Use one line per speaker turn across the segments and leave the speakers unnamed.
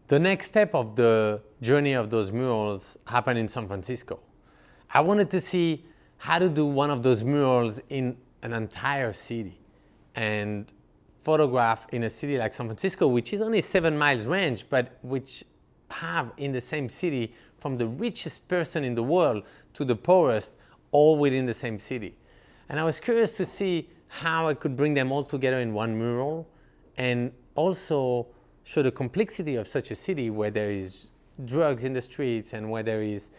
The next step of the journey of those murals happened in San Francisco. I wanted to see how to do one of those murals in an entire city and photograph in a city like San Francisco, which is only 7 miles range, but which have in the same city from the richest person in the world to the poorest, all within the same city. And I was curious to see how I could bring them all together in one mural and also show the complexity of such a city where there is drugs in the streets and where there is,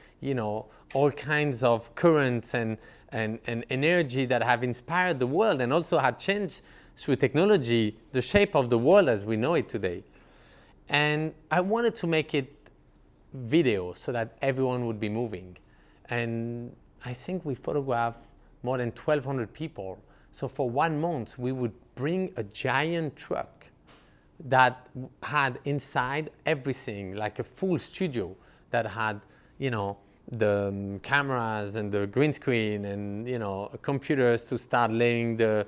all kinds of currents and energy that have inspired the world and also have changed through technology the shape of the world as we know it today. And I wanted to make it video so that everyone would be moving. And I think we photographed more than 1,200 people. So for 1 month, we would bring a giant truck that had inside everything, like a full studio that had, the cameras and the green screen and, computers to start laying the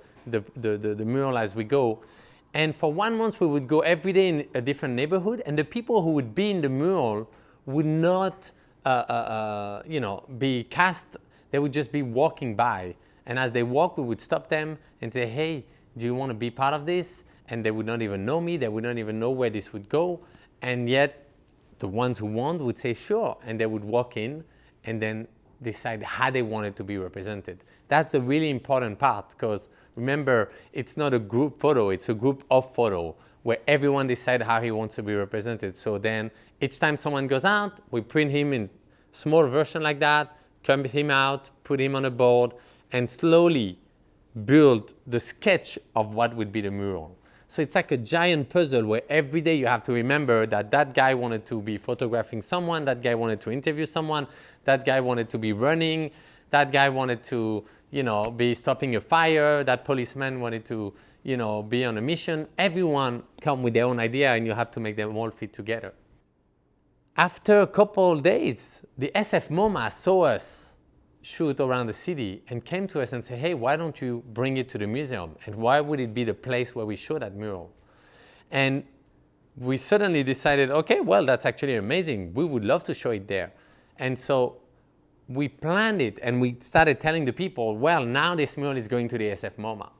mural as we go. And for 1 month, we would go every day in a different neighborhood, and the people who would be in the mural would not, be cast. They would just be walking by. And as they walk, we would stop them and say, hey, do you want to be part of this? And they would not even know me. They would not even know where this would go. And yet, the ones who want would say, sure. And they would walk in and then decide how they wanted to be represented. That's a really important part because remember, it's not a group photo, it's a group of photo where everyone decides how he wants to be represented. So then each time someone goes out, we print him in small version like that, come him out, put him on a board, and slowly build the sketch of what would be the mural. So it's like a giant puzzle where every day you have to remember that that guy wanted to be photographing someone, that guy wanted to interview someone, that guy wanted to be running, that guy wanted to, be stopping a fire, that policeman wanted to, be on a mission. Everyone come with their own idea and you have to make them all fit together. After a couple of days, the SF MoMA saw us shoot around the city and came to us and said, hey, why don't you bring it to the museum? And why would it be the place where we show that mural? And we suddenly decided, okay, well, that's actually amazing. We would love to show it there. And so we planned it and we started telling the people, well, now this mural is going to the SF MoMA.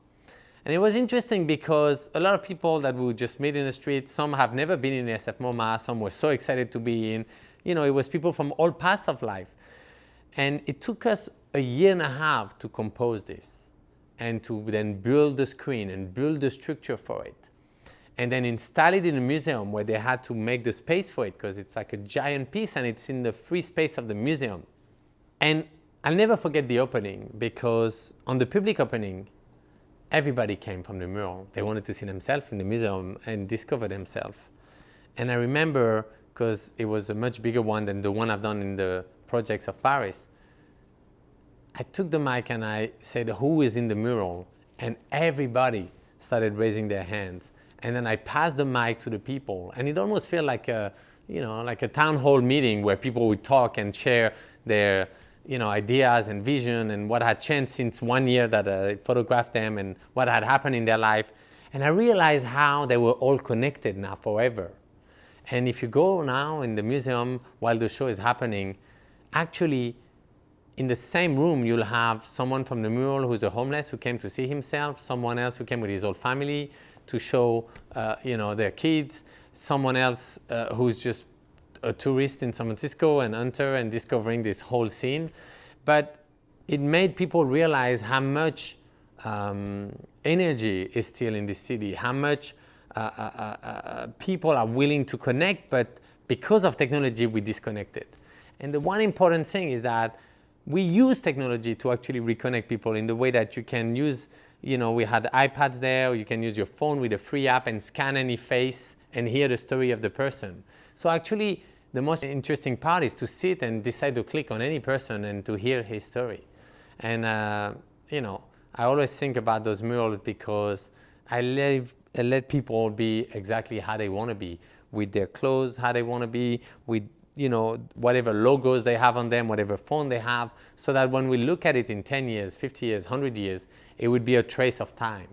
And it was interesting because a lot of people that we would just meet in the street, some have never been in the SF MoMA, some were so excited to be in. It was people from all paths of life. And it took us 1.5 years to compose this and to then build the screen and build the structure for it. And then install it in a museum where they had to make the space for it because it's like a giant piece and it's in the free space of the museum. And I'll never forget the opening because on the public opening, everybody came from the mural. They wanted to see themselves in the museum and discover themselves. And I remember, because it was a much bigger one than the one I've done in the projects of Paris, I took the mic and I said, who is in the mural? And everybody started raising their hands. And then I passed the mic to the people. And it almost felt like a town hall meeting where people would talk and share their ideas and vision and what had changed since 1 year that I photographed them and what had happened in their life. And I realized how they were all connected now forever. And if you go now in the museum while the show is happening, actually in the same room you'll have someone from the mural who's a homeless who came to see himself, someone else who came with his whole family to show their kids, someone else who's just a tourist in San Francisco and hunter and discovering this whole scene. But it made people realize how much energy is still in this city, how much people are willing to connect, but because of technology, we disconnected. And the one important thing is that we use technology to actually reconnect people in the way that you can use, we had iPads there, or you can use your phone with a free app and scan any face and hear the story of the person. So actually, the most interesting part is to sit and decide to click on any person and to hear his story. And, I always think about those murals because I let people be exactly how they want to be, with their clothes, how they want to be, with whatever logos they have on them, whatever phone they have, so that when we look at it in 10 years, 50 years, 100 years, it would be a trace of time.